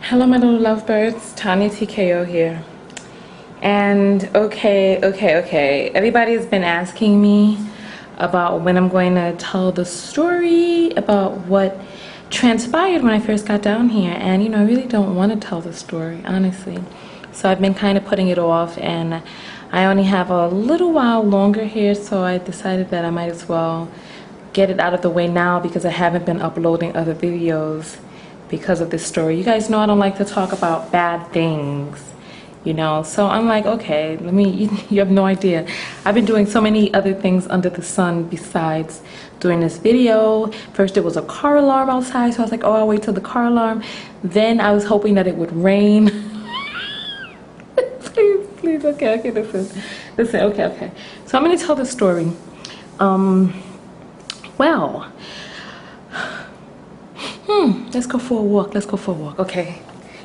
Hello my little lovebirds, TonyaTko here. And okay, everybody's been asking me about when I'm going to tell the story about what transpired when I first got down here. And you know, I really don't want to tell the story, honestly. So I've been kind of putting it off, and I only have a little while longer here, so I decided that I might as well get it out of the way now because I haven't been uploading other videos because of this story. You guys know I don't like to talk about bad things, you know, so I'm like, okay, you have no idea. I've been doing so many other things under the sun besides doing this video. First it was a car alarm outside, so I was like, oh, I'll wait till the car alarm. Then I was hoping that it would rain. please, okay, listen, okay. So I'm gonna tell the story. Well, let's go for a walk. Okay.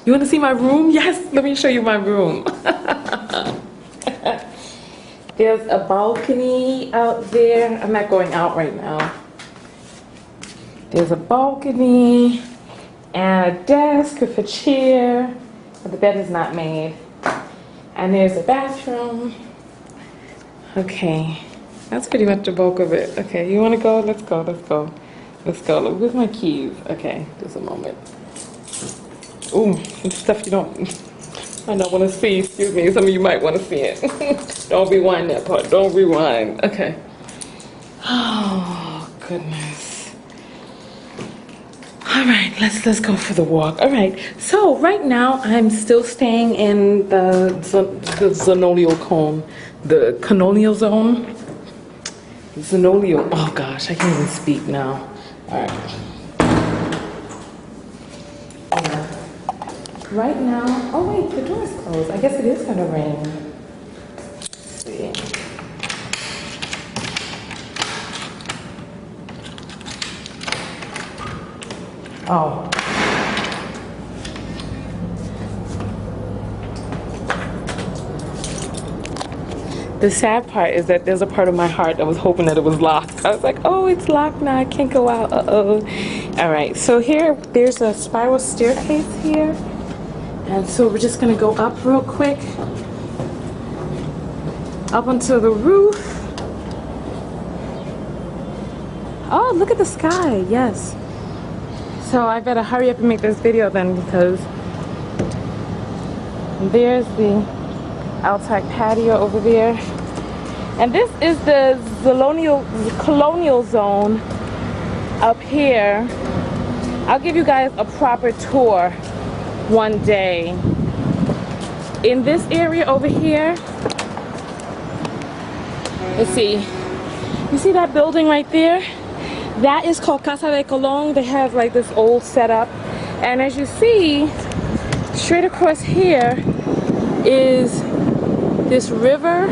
You want to see my room? Yes, let me show you my room. There's a balcony out there. I'm not going out right now. There's a balcony and a desk with a chair, but the bed is not made. And there's a bathroom. Okay, that's pretty much the bulk of it. Okay, you want to go? Let's go. Look, where's my keys? Okay, just a moment. Ooh, some stuff you I don't want to see. Excuse me, some of you might want to see it. Don't rewind that part. Don't rewind. Okay. Oh, goodness. All right, let's go for the walk. All right, so right now I'm still staying in the Zenolial cone, the Canonial zone. Zenolial. Oh gosh, I can't even speak now. All right. Yeah. Right now, oh wait, the door is closed. I guess it is gonna rain. Let's see. Oh. The sad part is that there's a part of my heart that was hoping that it was locked. I was like, oh, it's locked now, I can't go out, uh-oh. All right, so here, there's a spiral staircase here. And so we're just gonna go up real quick. Up onto the roof. Oh, look at the sky, yes. So I better hurry up and make this video then, because there's the outside patio over there. And this is the colonial zone up here. I'll give you guys a proper tour one day. In this area over here, let's see, you see that building right there? That is called Casa de Colón. They have like this old setup, and as you see, straight across here is this river,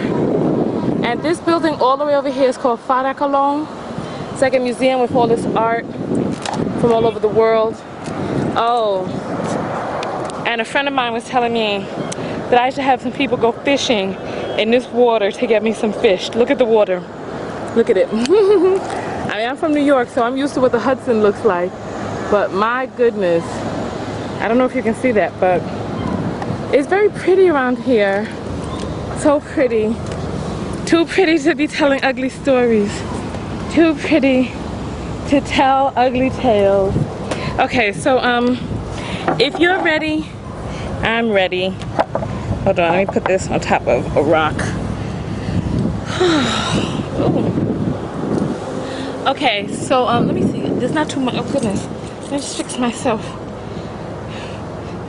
and this building all the way over here is called Fara Colón. It's like a museum with all this art from all over the world. Oh, and a friend of mine was telling me that I should have some people go fishing in this water to get me some fish. Look at the water. Look at it. I mean, I'm from New York, so I'm used to what the Hudson looks like. But my goodness, I don't know if you can see that, but it's very pretty around here. So pretty. Too pretty to be telling ugly stories. Too pretty to tell ugly tales. Okay, so if you're ready, I'm ready. Hold on, let me put this on top of a rock. Okay, so let me see. There's not too much. Oh goodness, let me just fix myself.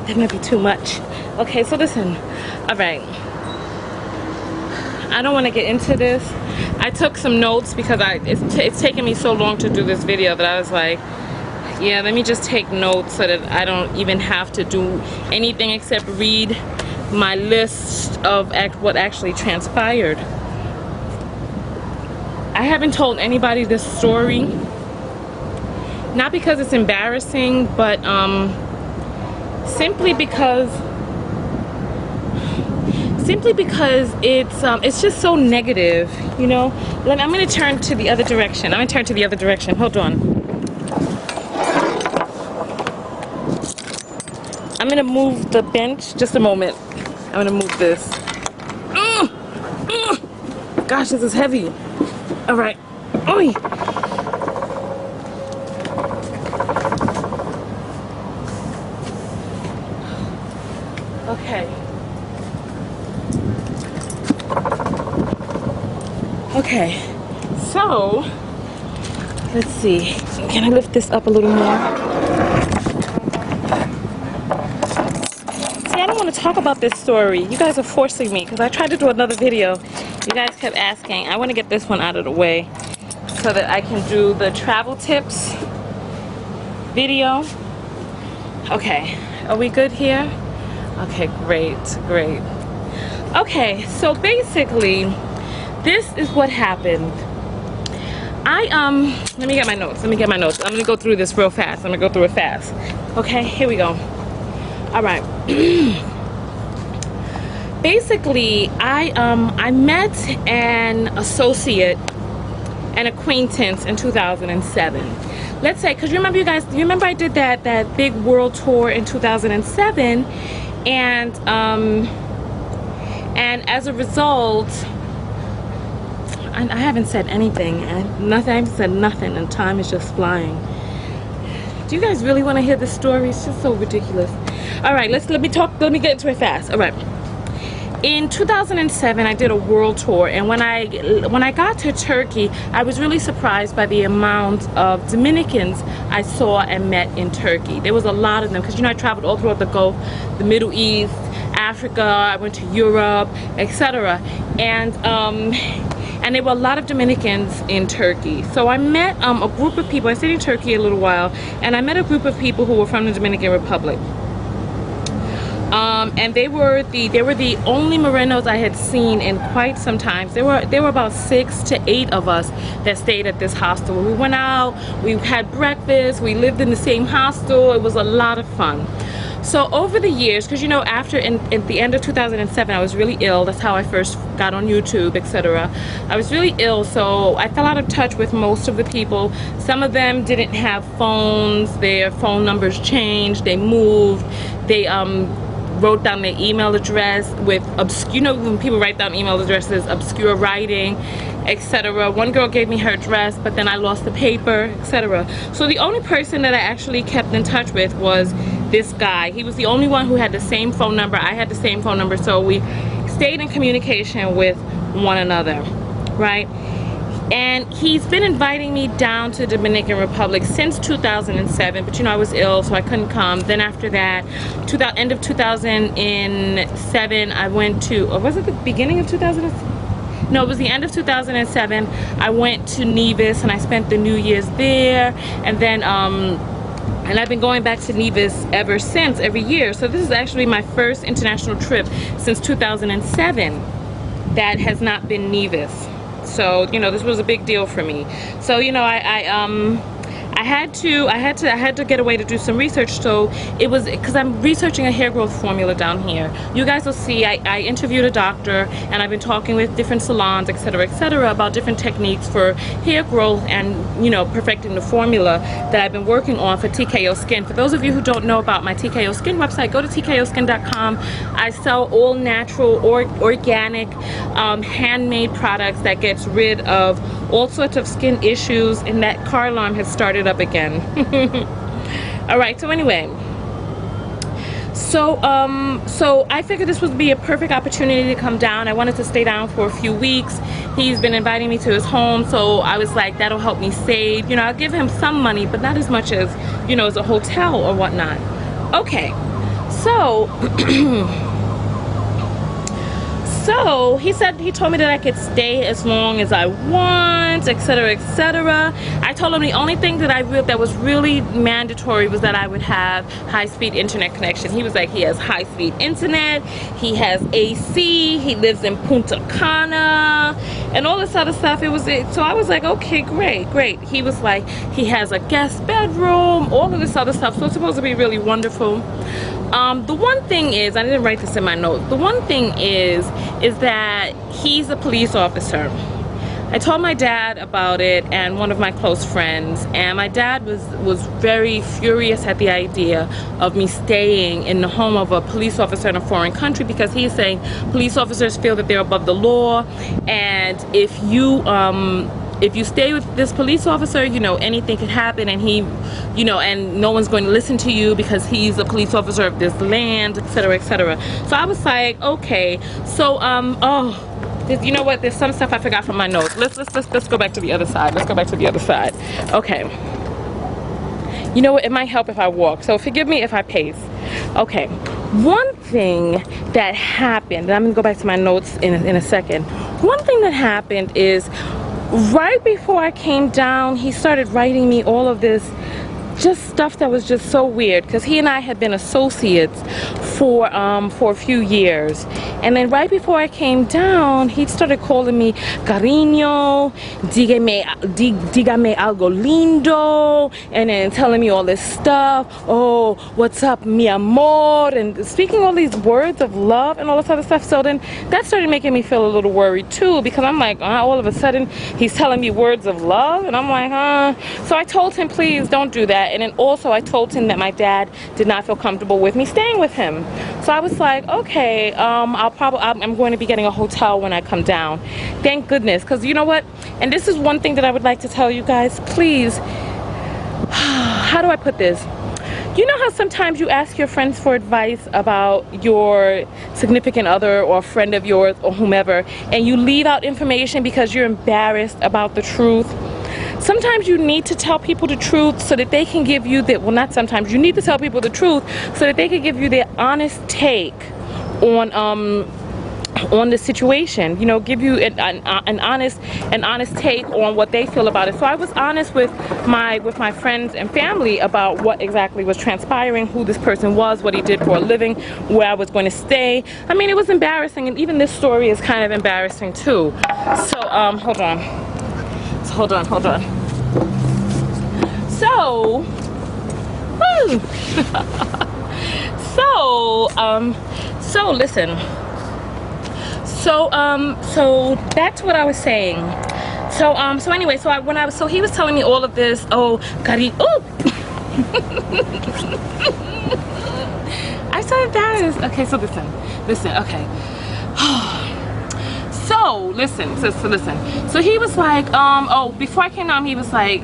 That might be too much. Okay, so listen. All right. I don't want to get into this. I took some notes because it's taken me so long to do this video that I was like, yeah, let me just take notes so that I don't even have to do anything except read my list of what actually transpired. I haven't told anybody this story, not because it's embarrassing, but simply because it's just so negative, you know. I'm gonna turn to the other direction. Hold on. I'm gonna move the bench. Just a moment. I'm gonna move this. Gosh, this is heavy. All right. Oi. Okay. Okay. So, let's see. Can I lift this up a little more? See, I don't want to talk about this story. You guys are forcing me because I tried to do another video. You guys kept asking. I want to get this one out of the way so that I can do the travel tips video. Okay. Are we good here? Okay, great, great. Okay, so basically, this is what happened. Let me get my notes. I'm gonna go through this real fast. I'm gonna go through it fast. Okay, here we go. All right. Basically, I met an associate, an acquaintance in 2007. Let's say, because remember you guys, you remember I did that big world tour in 2007, and as a result, I haven't said anything, and I haven't said nothing, and time is just flying. Do you guys really want to hear this story? It's just so ridiculous. All right, let me get into it fast. All right. In 2007, I did a world tour, and when I got to Turkey, I was really surprised by the amount of Dominicans I saw and met in Turkey. There was a lot of them, because I traveled all throughout the Gulf, the Middle East, Africa, I went to Europe, etc. And there were a lot of Dominicans in Turkey. So I met a group of people. I stayed in Turkey a little while, and I met a group of people who were from the Dominican Republic. And they were the only Morenos I had seen in quite some time. There were about 6 to 8 of us that stayed at this hostel. We went out, we had breakfast, we lived in the same hostel. It was a lot of fun. So over the years, because after at the end of 2007, I was really ill. That's how I first got on YouTube, etc. I was really ill, so I fell out of touch with most of the people. Some of them didn't have phones. Their phone numbers changed. They moved. They wrote down their email address with obscure, when people write down email addresses, obscure writing, etc. One girl gave me her address, but then I lost the paper, etc. So the only person that I actually kept in touch with was this guy. He was the only one who had the same phone number. I had the same phone number, so we stayed in communication with one another, right? And he's been inviting me down to Dominican Republic since 2007, but I was ill, so I couldn't come. Then after that, end of 2007, I went to, or was it the beginning of 2007? No, it was the end of 2007. I went to Nevis and I spent the New Year's there, and then and I've been going back to Nevis ever since, every year. So this is actually my first international trip since 2007 that has not been Nevis. So this was a big deal for me. So I had to get away to do some research. So it was because I'm researching a hair growth formula down here. You guys will see I interviewed a doctor, and I've been talking with different salons, etc., about different techniques for hair growth and perfecting the formula that I've been working on for TKO Skin. For those of you who don't know about my TKO Skin website, go to tkoskin.com. I sell all natural or organic handmade products that gets rid of all sorts of skin issues, and that car alarm has started up again. All right, so anyway, so I figured this would be a perfect opportunity to come down. I wanted to stay down for a few weeks. He's been inviting me to his home, so I was like, that'll help me save. I'll give him some money, but not as much as as a hotel or whatnot. Okay, so so he told me that I could stay as long as I want, etc., etc. I told him the only thing that was really mandatory was that I would have high-speed internet connection. He was like, he has high-speed internet, he has AC, he lives in Punta Cana, and all this other stuff. So I was like, okay, great. He was like, he has a guest bedroom, all of this other stuff. So it's supposed to be really wonderful. The one thing is, I didn't write this in my notes, the one thing is that he's a police officer. I told my dad about it and one of my close friends, and my dad was very furious at the idea of me staying in the home of a police officer in a foreign country, because he's saying police officers feel that they're above the law, and if you stay with this police officer, you know, anything could happen, and he, you know, and no one's going to listen to you because he's a police officer of this land, etc., etc. So I was like, okay. So you know what, there's some stuff I forgot from my notes. Let's go back to the other side. Let's go back to the other side. Okay, you know what, it might help if I walk, so forgive me if I pace. Okay, one thing that happened, and I'm gonna go back to my notes in a second. One thing that happened is, right before I came down, he started writing me all of this just stuff that was just so weird, because he and I had been associates for a few years, and then right before I came down, he started calling me cariño, dígame algo lindo, and then telling me all this stuff. Oh, what's up, mi amor, and speaking all these words of love and all this other stuff. So then that started making me feel a little worried too, because I'm like, all of a sudden he's telling me words of love, and I'm like, So I told him, please don't do that. And then also I told him that my dad did not feel comfortable with me staying with him. So I was like, okay, I'm going to be getting a hotel when I come down. Thank goodness, because you know what? And this is one thing that I would like to tell you guys, please. How do I put this? You know how sometimes you ask your friends for advice about your significant other or a friend of yours or whomever, and you leave out information because you're embarrassed about the truth? Sometimes you need to tell people the truth so that they can give you the, well, not sometimes, you need to tell people the truth so that they can give you their honest take on the situation, you know, give you an honest take on what they feel about it. So I was honest with my friends and family about what exactly was transpiring, who this person was, what he did for a living, where I was going to stay. I mean, it was embarrassing, and even this story is kind of embarrassing too. So hold on. So so listen. So that's what I was saying. So anyway, so he was telling me all of this. Oh, Kari, oh. I'm so embarrassed. Okay, so listen, okay. So listen. So he was like, oh, before I came down, he was like,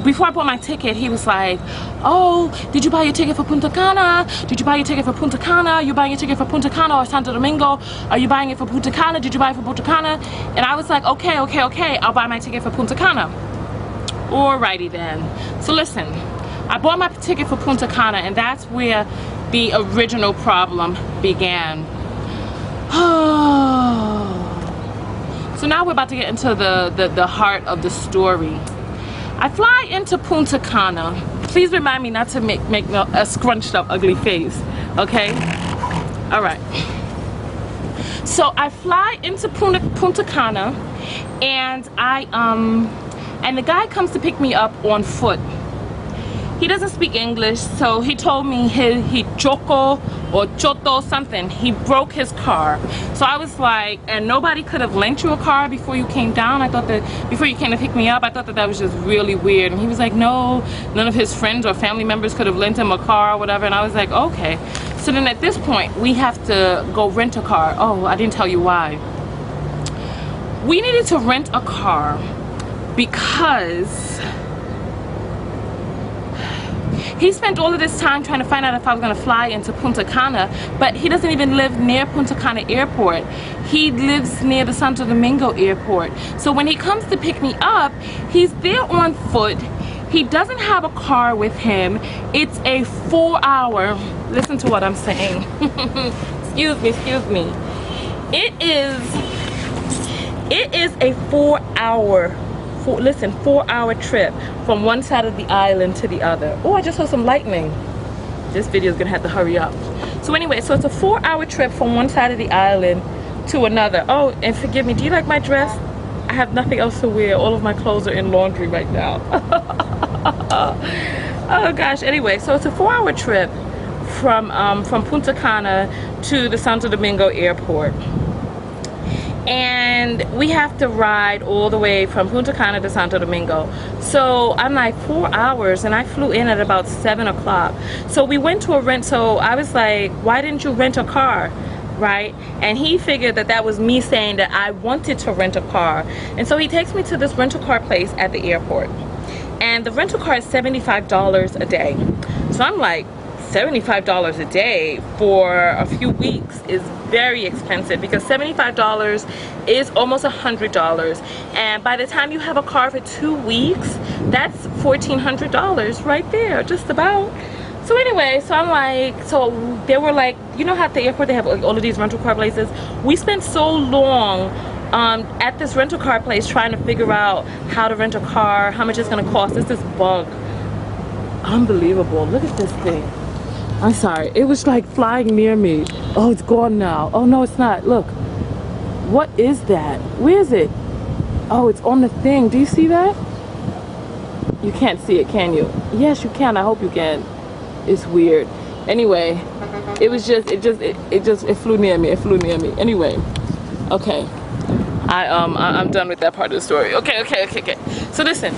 before I bought my ticket, he was like, oh, did you buy your ticket for Punta Cana? Did you buy your ticket for Punta Cana? Are you buying your ticket for Punta Cana or Santo Domingo? Are you buying it for Punta Cana? Did you buy it for Punta Cana? And I was like, okay, I'll buy my ticket for Punta Cana. Alrighty then. So listen, I bought my ticket for Punta Cana, and that's where the original problem began. So now we're about to get into the heart of the story. I fly into Punta Cana. Please remind me not to make a scrunched up ugly face, okay? All right. So I fly into Punta Cana, and and the guy comes to pick me up on foot. He doesn't speak English, so he told me he choco or choto something. He broke his car. So I was like, and nobody could have lent you a car before you came down? I thought that, before you came to pick me up, I thought that was just really weird. And he was like, no, none of his friends or family members could have lent him a car or whatever. And I was like, okay. So then at this point, we have to go rent a car. Oh, I didn't tell you why. We needed to rent a car because he spent all of this time trying to find out if I was going to fly into Punta Cana, but he doesn't even live near Punta Cana airport. He lives near the Santo Domingo airport. So when he comes to pick me up, he's there on foot. He doesn't have a car with him. It's a 4-hour, listen to what I'm saying. excuse me. It is a 4-hour 4-hour trip from one side of the island to the other. Oh, I just saw some lightning. This video is gonna have to hurry up. So anyway, so it's a 4-hour trip from one side of the island to another. Oh, and forgive me, do you like my dress? I have nothing else to wear. All of my clothes are in laundry right now. Oh gosh, anyway, so it's a 4-hour trip from Punta Cana to the Santo Domingo airport. and we have to ride all the way from Punta Cana to Santo Domingo. So I'm like 4 hours, and I flew in at about 7 o'clock. So we went to a rent. So I was like, why didn't you rent a car? Right? And he figured that that was me saying that I wanted to rent a car. And so he takes me to this rental car place at the airport, and the rental car is $75 a day. So I'm like, $75 a day for a few weeks is very expensive, because $75 is almost $100, and by the time you have a car for 2 weeks, that's $1,400 right there, just about. So anyway, so I'm like, so they were like, you know how at the airport they have all of these rental car places? We spent so long at this rental car place trying to figure out how to rent a car, how much it's gonna cost. It's this bug. Unbelievable. Look at this thing. I'm sorry, it was like flying near me. Oh, it's gone now. Oh no, it's not. Look, what is that? Where is it? Oh, it's on the thing. Do you see that? You can't see it, can you? Yes, you can. I hope you can. It's weird. Anyway, it was just it flew near me. It flew near me. Anyway, okay. I'm done with that part of the story. Okay. So listen.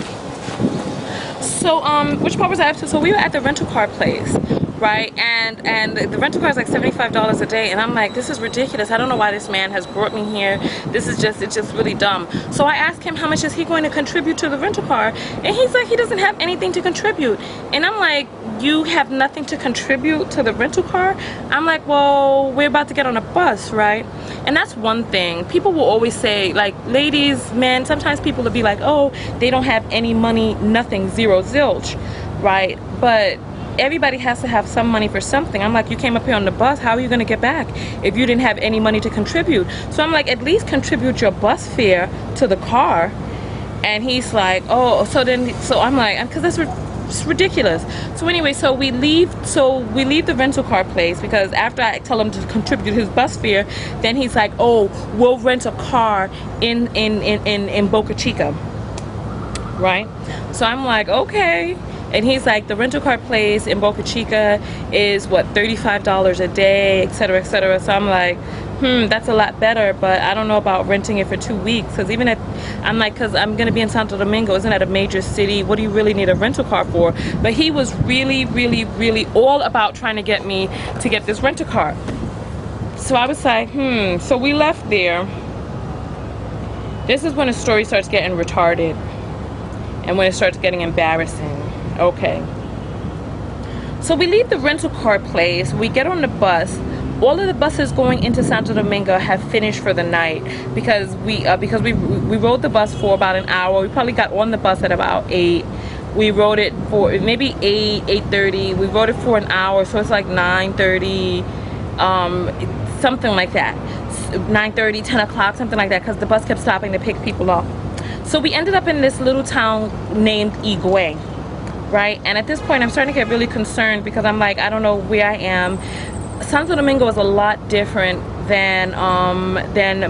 So which part was I up to? So we were at the rental car place, right? And the rental car is like $75 a day, and I'm like, this is ridiculous. I don't know why this man has brought me here. This is just, it's just really dumb. So I asked him how much is he going to contribute to the rental car, and he's like, he doesn't have anything to contribute. And I'm like, you have nothing to contribute to the rental car? I'm like, well, we're about to get on a bus, right? And that's one thing. People will always say, like, ladies, men, sometimes people will be like, oh, they don't have any money, nothing, zero, zilch, right? But everybody has to have some money for something. I'm like, you came up here on the bus, how are you going to get back if you didn't have any money to contribute? So I'm like, at least contribute your bus fare to the car. And he's like, oh, so I'm like, because that's it's ridiculous. So anyway, so we leave the rental car place, because after I tell him to contribute his bus fare, then he's like, oh, we'll rent a car in Boca Chica, right? So I'm like, okay. And he's like, the rental car place in Boca Chica is what, $35 a day, etc., etc. So I'm like, that's a lot better, but I don't know about renting it for 2 weeks, because even at, I'm like, because I'm gonna be in Santo Domingo, isn't that a major city? What do you really need a rental car for? But he was really, really, really all about trying to get me to get this rental car. So I was like, so we left there. This is when the story starts getting retarded, and when it starts getting embarrassing. Okay, so we leave the rental car place, we get on the bus. All of the buses going into Santo Domingo have finished for the night, because we rode the bus for about an hour. We probably got on the bus at about 8. We rode it for maybe 8:30. We rode it for an hour, so it's like 9:30, something like that. 9:30, 10 o'clock, something like that, because the bus kept stopping to pick people up. So we ended up in this little town named Higuey, right? And at this point, I'm starting to get really concerned, because I'm like, I don't know where I am. Santo Domingo is a lot different than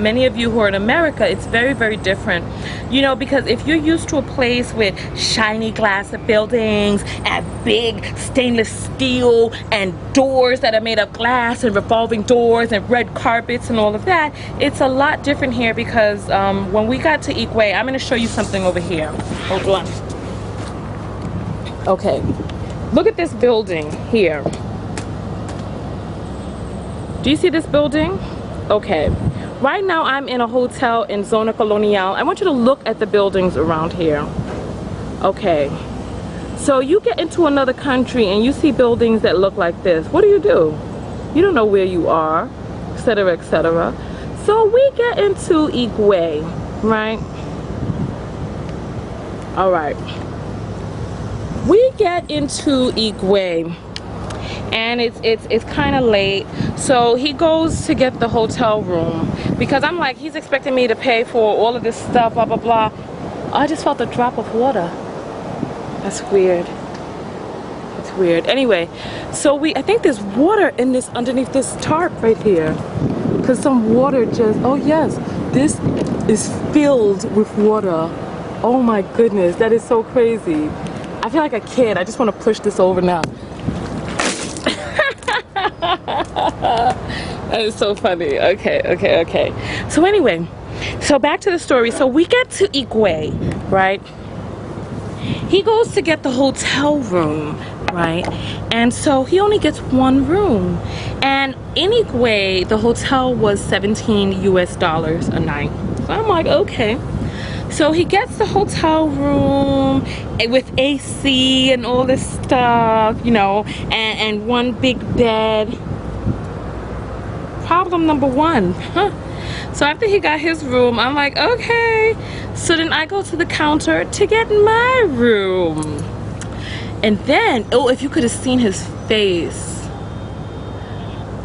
many of you who are in America. It's very, very different, you know, because if you're used to a place with shiny glass buildings and big stainless steel and doors that are made of glass and revolving doors and red carpets and all of that, it's a lot different here, because when we got to Higuey, I'm going to show you something over here. Hold on. Okay, look at this building here. Do you see this building? Okay, right now I'm in a hotel in Zona Colonial. I want you to look at the buildings around here. Okay, so you get into another country and you see buildings that look like this. What do? You don't know where you are, etc., etc. So we get into Higuey, right? All right, we get into Higuey, and it's kind of late. So he goes to get the hotel room, because I'm like, he's expecting me to pay for all of this stuff, blah blah blah. I just felt a drop of water. That's weird. It's weird. Anyway, so I think there's water in this, underneath this tarp right here, because some water just, oh yes, this is filled with water. Oh my goodness, that is so crazy. I feel like a kid. I just want to push this over now. That is so funny. Okay. So anyway, So back to the story. So we get to Higuey, right? He goes to get the hotel room, right? And so he only gets one room. And in Higuey, the hotel was $17 US a night. So I'm like, okay. So he gets the hotel room with AC and all this stuff, you know, and one big bed. Problem number one, So after he got his room, I'm like, okay. So then I go to the counter to get my room. And then, oh, if you could have seen his face.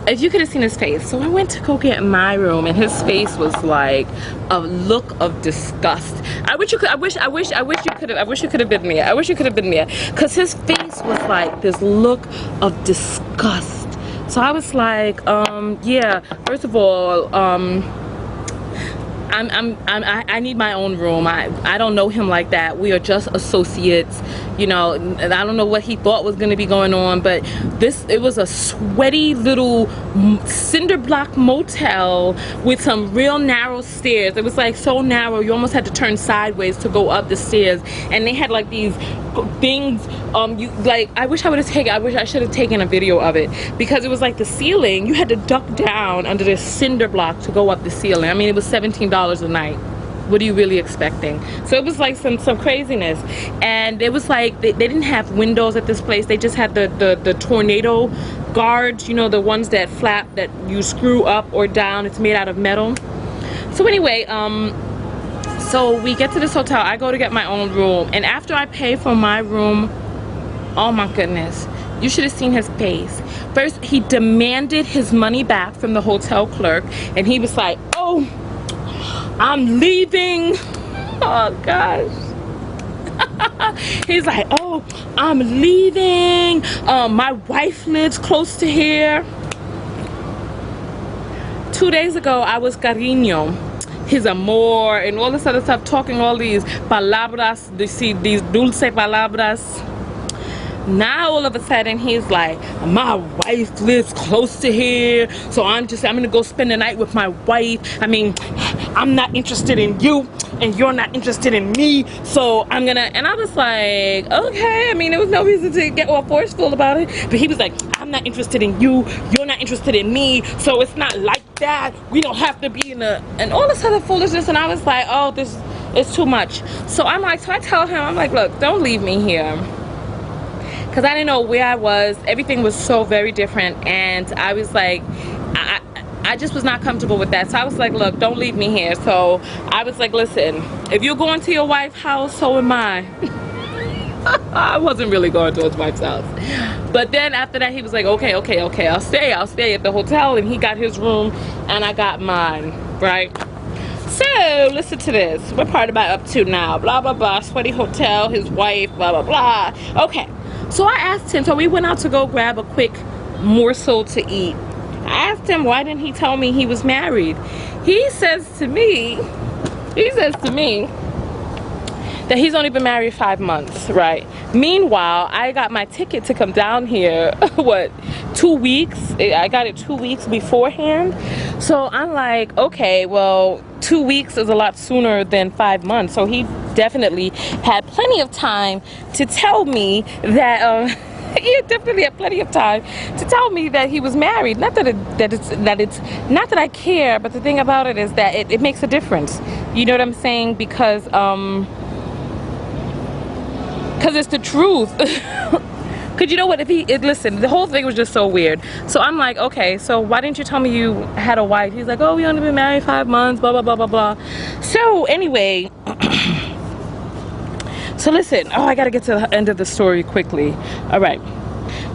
If you could have seen his face. So I went to go get my room, and his face was like a look of disgust. I wish you could have been there. I wish you could have been there. Because his face was like this look of disgust. So I was like, yeah, first of all, I need my own room. I don't know him like that. We are just associates, you know. And I don't know what he thought was going to be going on, but it was a sweaty little cinder block motel with some real narrow stairs. It was like so narrow you almost had to turn sideways to go up the stairs, and they had like these things, I wish I should have taken a video of it, because it was like the ceiling, you had to duck down under this cinder block to go up the ceiling. I mean, it was $17 a night. What are you really expecting? So it was like some craziness. And it was like they didn't have windows at this place. They just had the tornado guards, you know, the ones that flap, that you screw up or down. It's made out of metal. So anyway, so we get to this hotel. I go to get my own room, and after I pay for my room, oh my goodness, you should have seen his face. First, he demanded his money back from the hotel clerk, and he was like, oh, I'm leaving. Oh gosh. He's like, oh, I'm leaving. My wife lives close to here. 2 days ago, I was cariño, his amor, and all this other stuff, talking all these palabras, these dulce palabras. Now all of a sudden he's like, my wife lives close to here, so I'm gonna go spend the night with my wife. I mean, I'm not interested in you, and you're not interested in me, so I'm gonna, and I was like, okay. I mean, there was no reason to get all forceful about it, but he was like, I'm not interested in you, you're not interested in me, so it's not like that. We don't have to be in a, and all this other foolishness. And I was like, oh, this is too much. So I'm like, so I tell him, I'm like, look, don't leave me here. Because I didn't know where I was. Everything was so very different, and I was like, I just was not comfortable with that. So I was like, look, don't leave me here. So I was like, listen, if you're going to your wife's house, so am I. I wasn't really going to his wife's house. But then after that, he was like, okay, I'll stay at the hotel. And he got his room, and I got mine, right? So listen to this. What part am I up to now? Blah, blah, blah. Sweaty hotel, his wife, blah, blah, blah. Okay. So I asked him, so we went out to go grab a quick morsel to eat. I asked him, why didn't he tell me he was married? He says to me that he's only been married 5 months, right? Meanwhile, I got my ticket to come down here, what, 2 weeks? I got it 2 weeks beforehand. So I'm like, okay, well, 2 weeks is a lot sooner than 5 months. So he definitely had plenty of time to tell me that, he definitely had plenty of time to tell me that he was married. Not that it's not that I care, but the thing about it is that it makes a difference. You know what I'm saying? Because it's the truth. Because you know what, listen, the whole thing was just so weird. So I'm like, okay, so why didn't you tell me you had a wife? He's like, oh, we only been married 5 months, blah, blah, blah, blah, blah. So anyway, so listen, oh, I gotta get to the end of the story quickly. All right.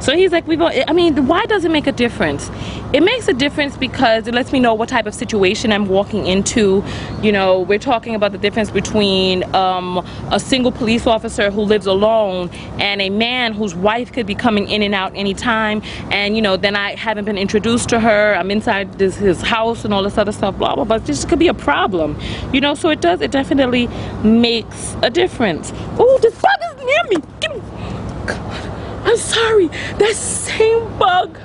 So he's like, I mean, why does it make a difference? It makes a difference because it lets me know what type of situation I'm walking into. You know, we're talking about the difference between a single police officer who lives alone and a man whose wife could be coming in and out anytime. And, you know, then I haven't been introduced to her. I'm inside his house and all this other stuff, blah, blah, blah. This could be a problem, you know, so it definitely makes a difference. Oh, this bug is near me. Get me. I'm sorry, that same bug,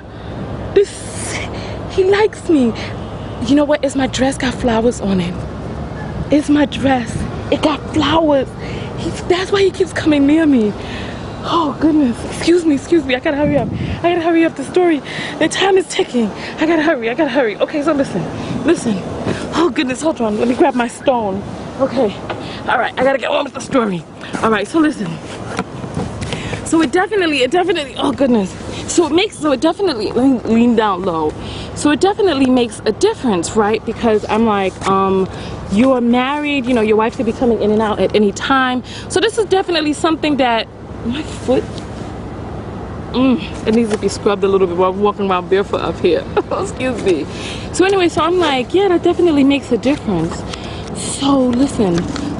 he likes me. You know what, is my dress got flowers on it. is my dress. It got flowers. That's why he keeps coming near me. Oh goodness, excuse me, I gotta hurry up. I gotta hurry up the story. The time is ticking. I gotta hurry. Okay, so listen. Oh goodness, hold on, let me grab my stone. Okay, all right, I gotta get on with the story. All right, so listen. So it definitely, oh goodness. So it definitely, let me lean down low. So it definitely makes a difference, right? Because I'm like, you're married, you know, your wife could be coming in and out at any time. So this is definitely something that, my foot, it needs to be scrubbed a little bit while I'm walking around barefoot up here. Excuse me. So anyway, so I'm like, yeah, that definitely makes a difference. So listen,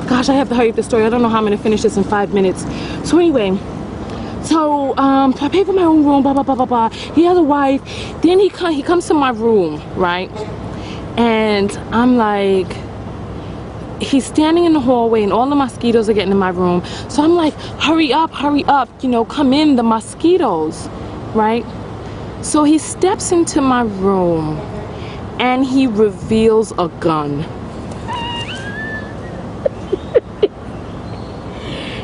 gosh, I have to hurry up the story. I don't know how I'm gonna finish this in 5 minutes. So anyway, so I pay for my own room, blah blah blah blah blah. He has a wife. Then he comes to my room, right? And I'm like, he's standing in the hallway and all the mosquitoes are getting in my room. So I'm like, hurry up, you know, come in, the mosquitoes, right? So he steps into my room and he reveals a gun.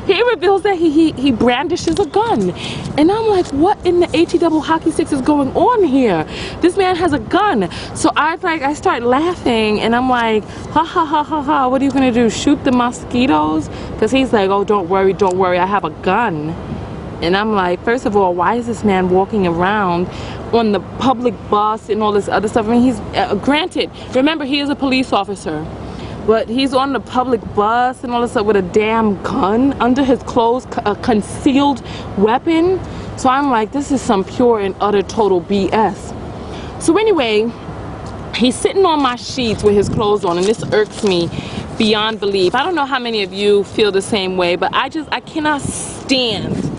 He reveals that he brandishes a gun. And I'm like, what in the HE hockey sticks is going on here? This man has a gun. So I start laughing and I'm like, ha ha ha ha ha, what are you gonna do? Shoot the mosquitoes? Because he's like, oh, don't worry, I have a gun. And I'm like, first of all, why is this man walking around on the public bus and all this other stuff? I mean, he's, granted, remember, he is a police officer. But he's on the public bus and all this stuff with a damn gun under his clothes, a concealed weapon. So I'm like, this is some pure and utter total BS. So anyway, he's sitting on my sheets with his clothes on, and this irks me beyond belief. I don't know how many of you feel the same way, but I cannot stand.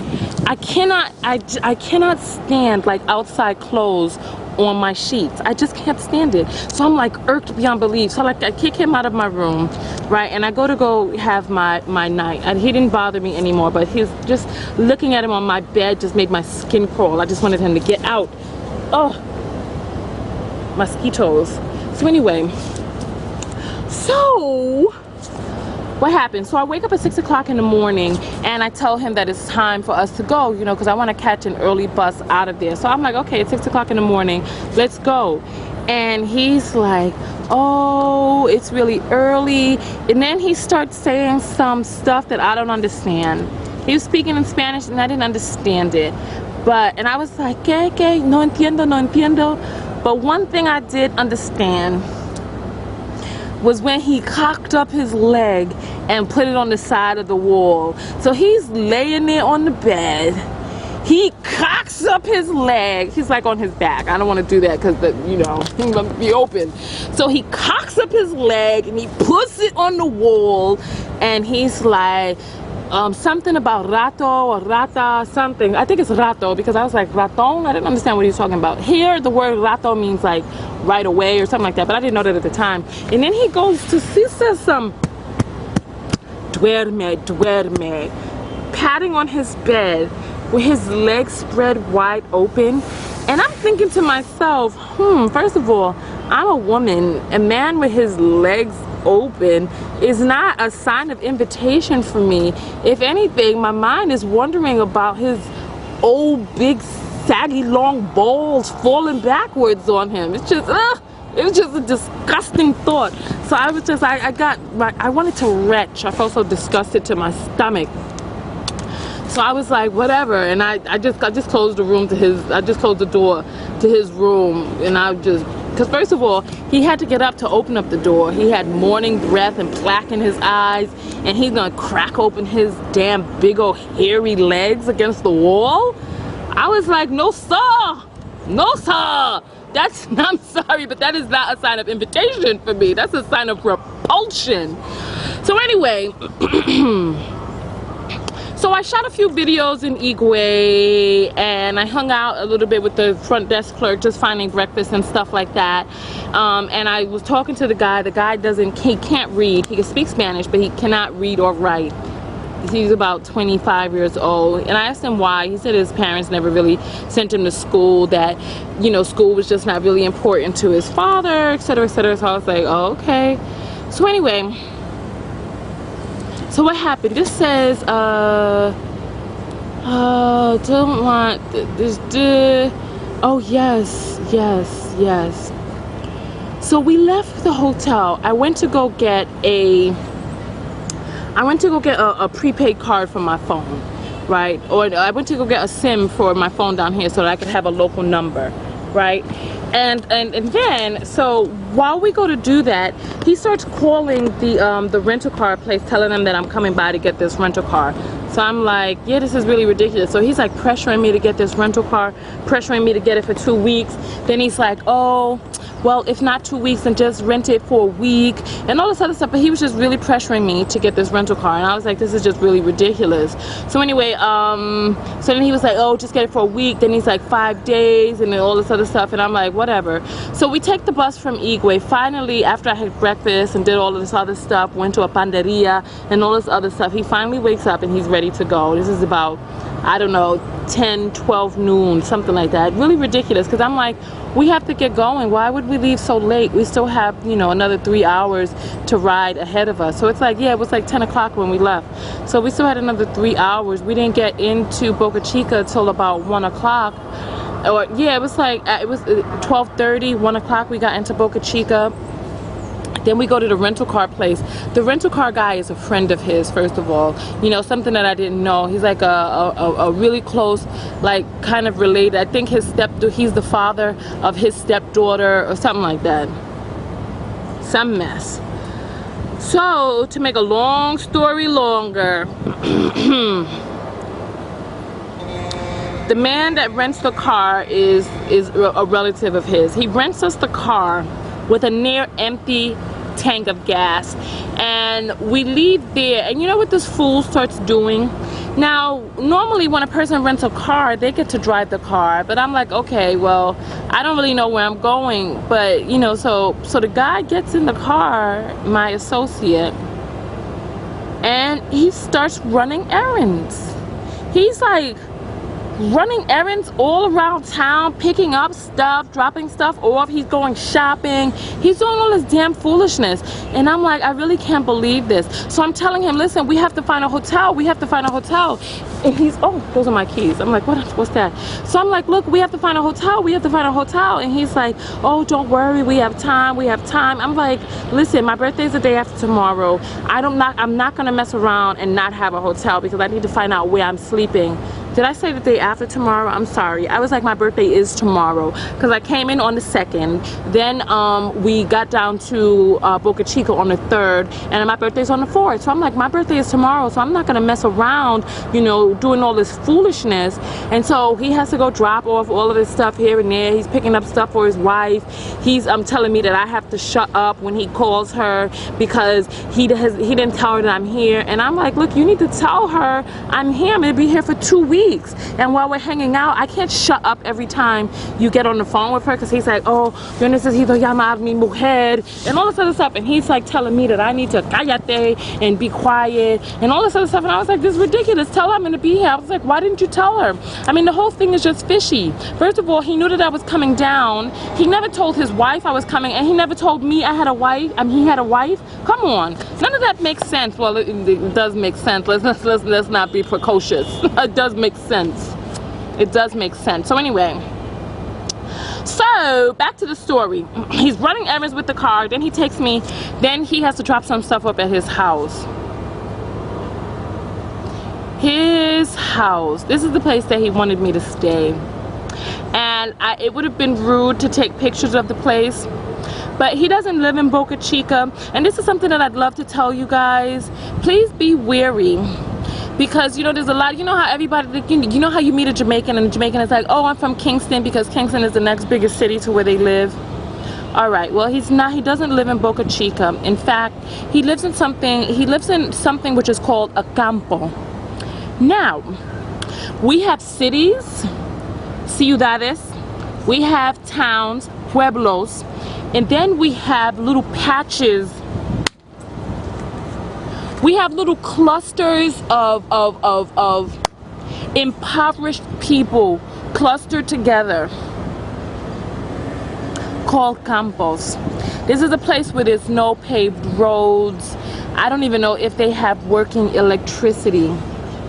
I cannot stand like outside clothes on my sheets. I just can't stand it. So I'm like irked beyond belief. So like I kick him out of my room, right? And I go have my night. And he didn't bother me anymore, but he's just looking at him on my bed just made my skin crawl. I just wanted him to get out. Oh, mosquitoes. So anyway, so what happened? So I wake up at 6 o'clock in the morning and I tell him that it's time for us to go, you know, because I want to catch an early bus out of there. So I'm like, okay, it's 6 o'clock in the morning, let's go. And he's like, oh, it's really early. And then he starts saying some stuff that I don't understand. He was speaking in Spanish and I didn't understand it. And I was like, ¿Qué? No entiendo. But one thing I did understand was when he cocked up his leg and put it on the side of the wall. So he's laying there on the bed. He cocks up his leg. He's like on his back. I don't want to do that because, you know, he's going to be open. So he cocks up his leg and he puts it on the wall. And he's like, something about rato or rata, something. I think it's rato because I was like, raton? I didn't understand what he was talking about. Here, the word rato means like right away or something like that, but I didn't know that at the time. And then he says some duerme, patting on his bed with his legs spread wide open. And I'm thinking to myself, first of all, I'm a woman. A man with his legs open is not a sign of invitation for me. If anything, my mind is wondering about his old, big, saggy, long balls falling backwards on him. It's just, it was just a disgusting thought. So I was just, I wanted to retch. I felt so disgusted to my stomach. So I was like, whatever, and I just closed the room to his, I just closed the door to his room, and I just, because first of all, he had to get up to open up the door. He had morning breath and plaque in his eyes, and he's gonna crack open his damn big old hairy legs against the wall. I was like, no sir, no sir. That's, I'm sorry, but that is not a sign of invitation for me. That's a sign of repulsion. So anyway, so I shot a few videos in Higuey and I hung out a little bit with the front desk clerk, just finding breakfast and stuff like that. And I was talking to the guy. The guy he can't read. He can speak Spanish, but he cannot read or write. He's about 25 years old. And I asked him why. He said his parents never really sent him to school, that, you know, school was just not really important to his father, etc., etc. So I was like, oh, okay. So anyway, So what happened? This says don't want this. Oh yes. So we left the hotel. I went to go get a prepaid card for my phone, right? Or I went to go get a SIM for my phone down here so that I could have a local number, right? And then, so while we go to do that, he starts calling the rental car place, telling them that I'm coming by to get this rental car. So I'm like, yeah, this is really ridiculous. So he's like pressuring me to get this rental car, pressuring me to get it for 2 weeks. Then he's like, oh, well, if not 2 weeks, then just rent it for a week and all this other stuff. But he was just really pressuring me to get this rental car, and I was like, this is just really ridiculous. So anyway, so then he was like, oh, just get it for a week. Then he's like 5 days and then all this other stuff, and I'm like, whatever. So we take the bus from Higuey. Finally, after I had breakfast and did all of this other stuff, went to a panderia and all this other stuff, he finally wakes up and he's ready to go. This is about, I don't know, 10, 12 noon, something like that. Really ridiculous, because I'm like, we have to get going. Why would we leave so late? We still have, you know, another 3 hours to ride ahead of us. So it's like, yeah, it was like 10 o'clock when we left. So we still had another 3 hours. We didn't get into Boca Chica till about 1 o'clock. Or yeah, it was like, it was 12:30, 1 o'clock we got into Boca Chica. Then we go to the rental car place. The rental car guy is a friend of his, first of all. You know, something that I didn't know. He's like a really close, like, kind of related. I think he's the father of his stepdaughter or something like that. Some mess. So, to make a long story longer, the man that rents the car is a relative of his. He rents us the car with a near empty tank of gas, and we leave there, and you know what this fool starts doing? Now, normally when a person rents a car, they get to drive the car, but I'm like, okay, well, I don't really know where I'm going, but you know, so the guy gets in the car, my associate, and he starts running errands. He's like running errands all around town, picking up stuff, dropping stuff off. He's going shopping. He's doing all this damn foolishness, and I'm like, I really can't believe this. So I'm telling him, listen, we have to find a hotel. We have to find a hotel. And he's, oh, those are my keys. I'm like, what's that? So I'm like, look, we have to find a hotel. We have to find a hotel. And he's like, oh, don't worry, we have time. We have time. I'm like, listen, my birthday's the day after tomorrow. I'm not gonna mess around and not have a hotel, because I need to find out where I'm sleeping. Did I say the day after tomorrow? I'm sorry. I was like, my birthday is tomorrow, because I came in on the 2nd. Then we got down to Boca Chica on the 3rd, and my birthday's on the 4th. So I'm like, my birthday is tomorrow, so I'm not gonna mess around, you know, doing all this foolishness. And so he has to go drop off all of this stuff here and there. He's picking up stuff for his wife. He's telling me that I have to shut up when he calls her, because he didn't tell her that I'm here. And I'm like, look, you need to tell her I'm here. I'm gonna be here for 2 weeks. And while we're hanging out, I can't shut up every time you get on the phone with her, because he's like, oh, yo necesito llamar mi mujer, and all this other stuff. And he's like telling me that I need to cállate and be quiet and all this other stuff. And I was like, this is ridiculous. Tell her I'm gonna be here. I was like, why didn't you tell her? I mean, the whole thing is just fishy. First of all, he knew that I was coming down. He never told his wife I was coming, and he never told me I had a wife. I mean, he had a wife. Come on, none of that makes sense. Well, it does make sense. Let's not be precocious. It does make sense. It does make sense. So anyway, so back to the story. He's running errands with the car, then he takes me, then he has to drop some stuff up at his house. This is the place that he wanted me to stay, and it would have been rude to take pictures of the place, but he doesn't live in Boca Chica. And this is something that I'd love to tell you guys. Please be wary, because you know, there's a lot, you know how everybody, you know how you meet a Jamaican and the Jamaican is like, oh, I'm from Kingston, because Kingston is the next biggest city to where they live. All right, well, he doesn't live in Boca Chica. In fact, he lives in something which is called a campo. Now, we have cities, ciudades, we have towns, pueblos, and then we have little patches. We have little clusters of impoverished people clustered together called campos. This is a place where there's no paved roads. I don't even know if they have working electricity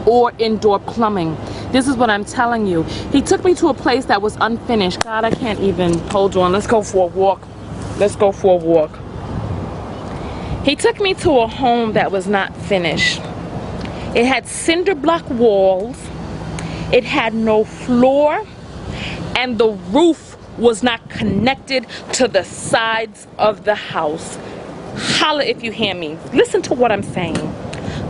or indoor plumbing. This is what I'm telling you. He took me to a place that was unfinished. God, I can't even. Hold on. Let's go for a walk. Let's go for a walk. He took me to a home that was not finished. It had cinder block walls. It had no floor. And the roof was not connected to the sides of the house. Holla if you hear me. Listen to what I'm saying.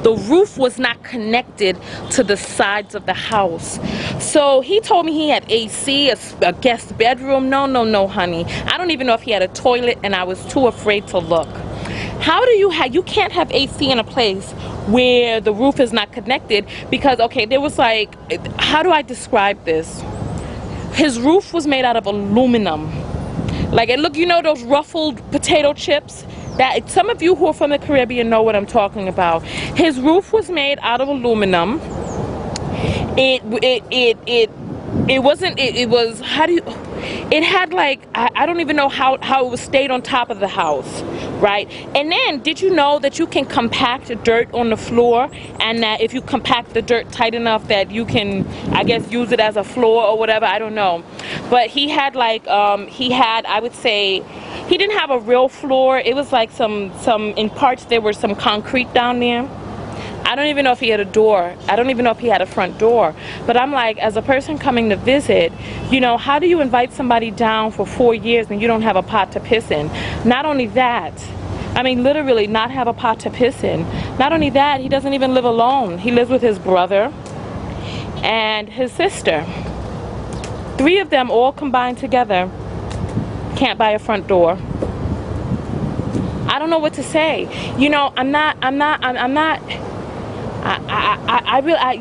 The roof was not connected to the sides of the house. So he told me he had AC, a guest bedroom. No, honey. I don't even know if he had a toilet, and I was too afraid to look. How do you can't have AC in a place where the roof is not connected? Because, okay, there was like, how do I describe this? His roof was made out of aluminum. Like, it looked, you know those ruffled potato chips? That some of you who are from the Caribbean know what I'm talking about. His roof was made out of aluminum. It was, how do you, it had like, I don't even know how it was stayed on top of the house, right? And then, did you know that you can compact dirt on the floor, and that if you compact the dirt tight enough that you can, I guess, use it as a floor or whatever, I don't know. But he had like, I would say, he didn't have a real floor. It was like some, in parts there was some concrete down there. I don't even know if he had a door. I don't even know if he had a front door. But I'm like, as a person coming to visit, you know, how do you invite somebody down for 4 years and you don't have a pot to piss in? Not only that, I mean, literally not have a pot to piss in. Not only that, he doesn't even live alone. He lives with his brother and his sister. 3 of them all combined together can't buy a front door. I don't know what to say. You know,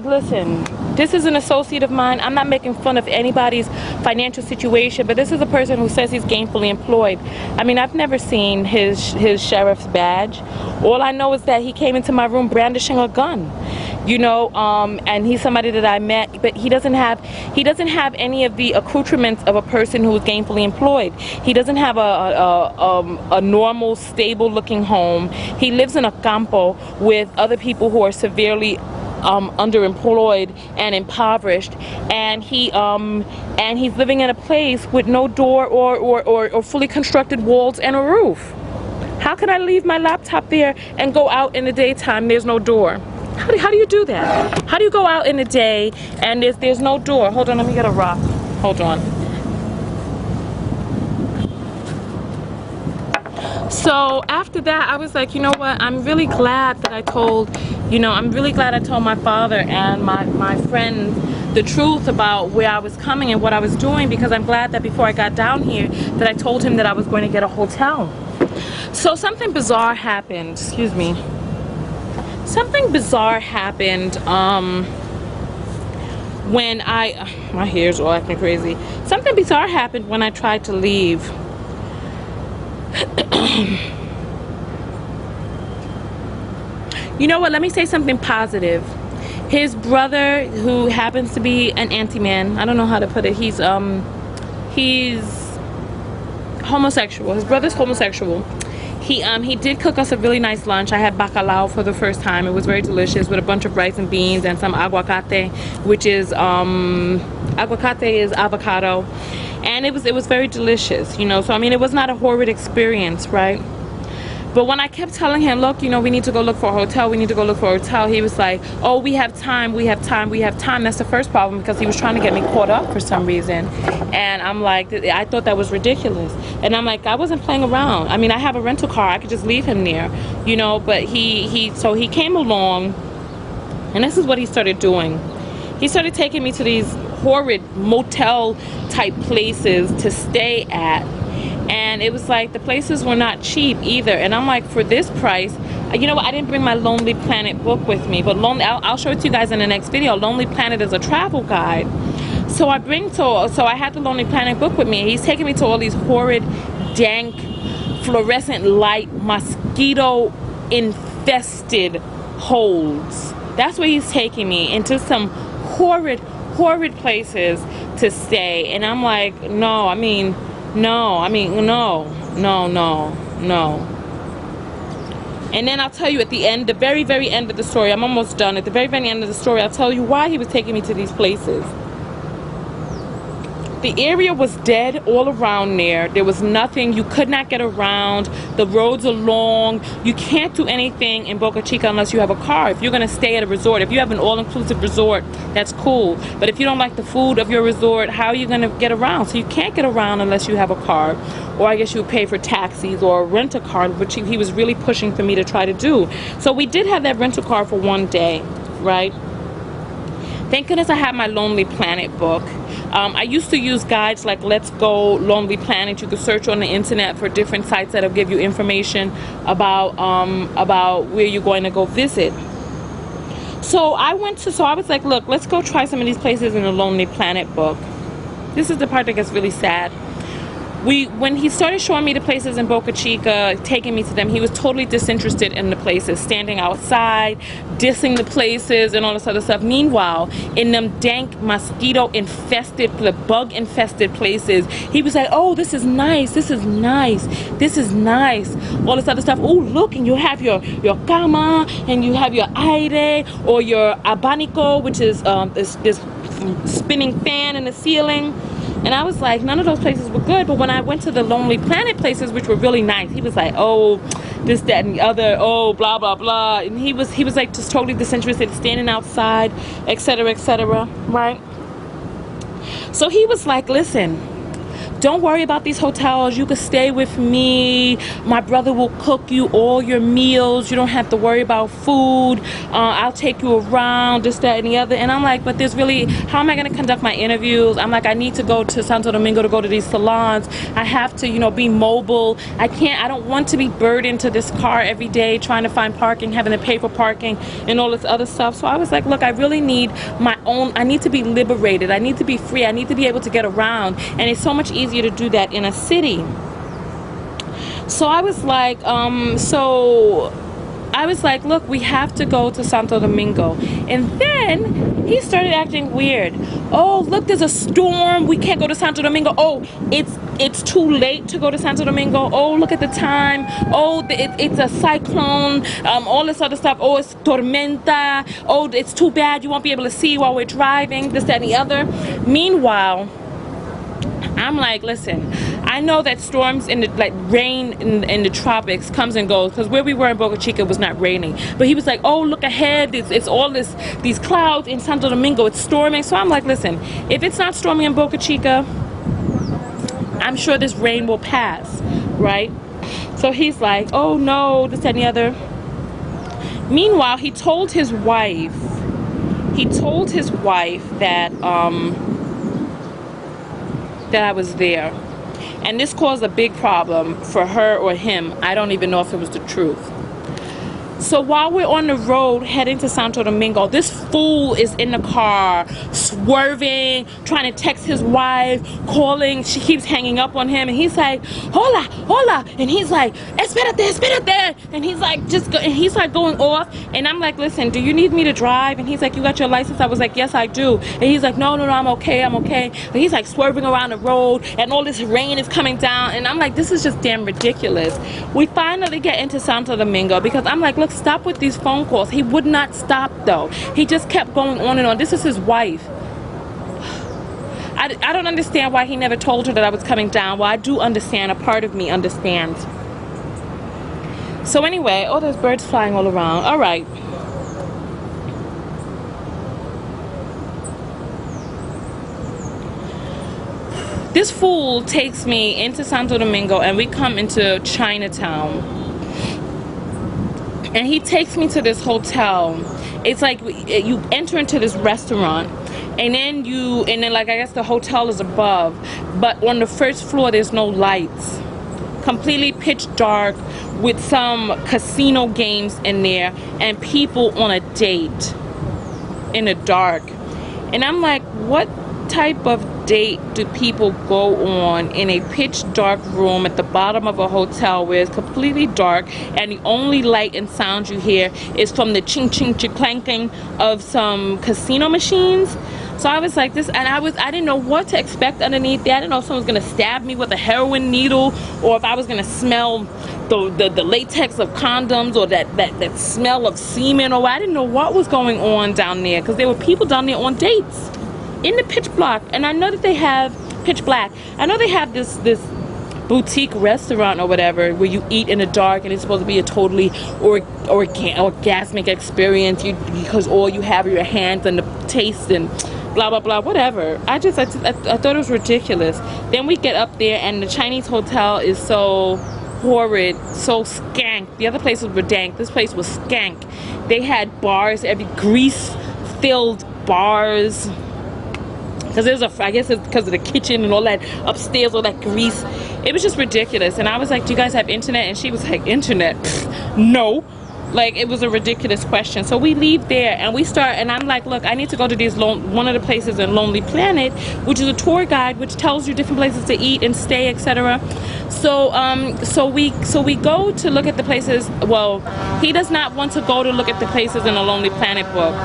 listen, this is an associate of mine. I'm not making fun of anybody's financial situation, but this is a person who says he's gainfully employed. I mean, I've never seen his sheriff's badge. All I know is that he came into my room brandishing a gun, you know, and he's somebody that I met, but he doesn't have any of the accoutrements of a person who is gainfully employed. He doesn't have a normal, stable looking home. He lives in a campo with other people who are severely underemployed and impoverished, and he's living in a place with no door or fully constructed walls and a roof. How can I leave my laptop there and go out in the daytime? There's no door. How do you do that? How do you go out in the day and there's no door? Hold on, let me get a rock. Hold on. So after that, I was like, you know what? I'm really glad that I told my father and my friend the truth about where I was coming and what I was doing, because I'm glad that before I got down here that I told him that I was going to get a hotel. So something bizarre happened. Excuse me. Something bizarre happened when my hair's all acting crazy. Something bizarre happened when I tried to leave. You know what, let me say something positive. His brother, who happens to be an anti-man, I don't know how to put it, he's homosexual. His brother's homosexual. He did cook us a really nice lunch. I had bacalao for the first time. It was very delicious, with a bunch of rice and beans and some aguacate, which is aguacate is avocado, and it was very delicious, you know. So I mean, it was not a horrid experience, right? But when I kept telling him, look, you know, we need to go look for a hotel, we need to go look for a hotel, he was like, oh, we have time, we have time, we have time. That's the first problem, because he was trying to get me caught up for some reason. And I'm like, I thought that was ridiculous. And I'm like, I wasn't playing around. I mean, I have a rental car, I could just leave him there, you know. But so he came along, and this is what he started doing. He started taking me to these horrid motel type places to stay at. And it was like, the places were not cheap either. And I'm like, for this price, you know what, I didn't bring my Lonely Planet book with me, but I'll show it to you guys in the next video. Lonely Planet is a travel guide. So I had the Lonely Planet book with me. He's taking me to all these horrid, dank, fluorescent light, mosquito infested holes. That's where he's taking me, into some horrid places to stay. And I'm like, no. And then I'll tell you at the end, the very, very end of the story, I'm almost done. At the very, very end of the story, I'll tell you why he was taking me to these places. The area was dead all around there. There was nothing. You could not get around. The roads are long. You can't do anything in Boca Chica unless you have a car. If you're going to stay at a resort, if you have an all-inclusive resort, that's cool. But if you don't like the food of your resort, how are you going to get around? So you can't get around unless you have a car. Or I guess you would pay for taxis or rent a car, which he was really pushing for me to try to do. So we did have that rental car for one day, right? Thank goodness I had my Lonely Planet book. I used to use guides like Let's Go, Lonely Planet. You could search on the internet for different sites that'll give you information about where you're going to go visit. So I was like, look, let's go try some of these places in the Lonely Planet book. This is the part that gets really sad. When he started showing me the places in Boca Chica, taking me to them, he was totally disinterested in the places, standing outside, dissing the places and all this other stuff. Meanwhile, in them dank, mosquito-infested, bug-infested places, he was like, oh, this is nice, this is nice, this is nice, all this other stuff. Oh, look, and you have your cama, and you have your aire, or your abanico, which is this spinning fan in the ceiling. And I was like, none of those places were good. But when I went to the Lonely Planet places, which were really nice, he was like, oh, this, that, and the other, oh, blah, blah, blah. And he was like just totally disinterested, standing outside, etc., right? So he was like, listen, don't worry about these hotels. You can stay with me. My brother will cook you all your meals. You don't have to worry about food. I'll take you around, this, that, and the other. And I'm like, but there's really, how am I going to conduct my interviews? I'm like, I need to go to Santo Domingo to go to these salons. I have to, you know, be mobile. I don't want to be burdened to this car every day, trying to find parking, having to pay for parking and all this other stuff. So I was like, look, I really need my own, I need to be liberated. I need to be free. I need to be able to get around. And it's so much easier to do that in a city. So I was like, look, we have to go to Santo Domingo. And then he started acting weird. Oh, look, there's a storm. We can't go to Santo Domingo. Oh, it's too late to go to Santo Domingo. Oh, look at the time. Oh, it's a cyclone. All this other stuff. Oh, it's tormenta. Oh, it's too bad. You won't be able to see while we're driving. This, that, and the other. Meanwhile, I'm like, listen, I know that storms in the, like rain in the tropics comes and goes, because where we were in Boca Chica it was not raining. But he was like, oh, look ahead, it's all these clouds in Santo Domingo, it's storming. So I'm like, listen, if it's not storming in Boca Chica, I'm sure this rain will pass, right? So he's like, oh no, this, that, and the other. Meanwhile, he told his wife that that I was there, and this caused a big problem for her or him. I don't even know if it was the truth. So while we're on the road heading to Santo Domingo, this fool is in the car swerving, trying to text his wife, calling. She keeps hanging up on him, and he's like, hola, hola, and he's like, espérate, and he's like, he's like going off. And I'm like, listen, do you need me to drive? And he's like, you got your license? I was like, yes, I do. And he's like, no, I'm okay. But he's like swerving around the road, and all this rain is coming down, and I'm like, this is just damn ridiculous. We finally get into Santo Domingo, because I'm like, look, stop with these phone calls. He would not stop though. He just kept going on and on. This is his wife. I don't understand why he never told her that I was coming down. Well, I do understand. A part of me understands. So anyway, oh, there's birds flying all around. All right. This fool takes me into Santo Domingo, and we come into Chinatown. And he takes me to this hotel. It's like you enter into this restaurant, and then like I guess the hotel is above, but on the first floor there's no lights. Completely pitch dark, with some casino games in there and people on a date in the dark. And I'm like, what type of date do people go on in a pitch dark room at the bottom of a hotel where it's completely dark, and the only light and sound you hear is from the ching ching clanking of some casino machines? So I was like this, and I didn't know what to expect underneath there. I didn't know if someone was gonna stab me with a heroin needle, or if I was gonna smell the latex of condoms, or that smell of semen, or I didn't know what was going on down there, because there were people down there on dates in the pitch black. And I know that they have pitch black. I know they have this boutique restaurant or whatever where you eat in the dark, and it's supposed to be a totally orgasmic experience, because all you have are your hands and the taste and blah blah blah, whatever. I thought it was ridiculous. Then we get up there, and the Chinese hotel is so horrid, so skank. The other places were dank. This place was skank. They had bars, every grease-filled bars. Because I guess it's because of the kitchen and all that upstairs, all that grease. It was just ridiculous. And I was like, do you guys have internet? And she was like, internet? Pfft, no. Like, it was a ridiculous question. So we leave there, and we start, and I'm like, look, I need to go to one of the places in Lonely Planet, which is a tour guide which tells you different places to eat and stay, etc. So we go to look at the places. Well, he does not want to go to look at the places in the Lonely Planet book.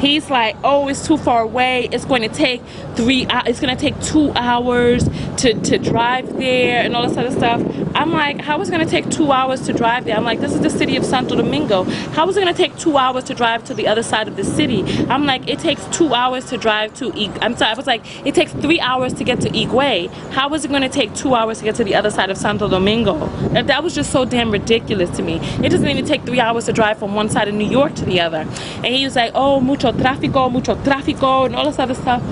He's like, oh, it's too far away. It's going to take 2 hours to drive there and all this other stuff. I'm like, how is it going to take 2 hours to drive there? I'm like, this is the city of Santo Domingo. How is it going to take 2 hours to drive to the other side of the city? I'm like, it takes 2 hours to drive to I was like, it takes 3 hours to get to Higuey. How is it going to take 2 hours to get to the other side of Santo Domingo? That was just so damn ridiculous to me. It doesn't even take 3 hours to drive from one side of New York to the other. And he was like, oh, mucho tráfico, and all this other stuff.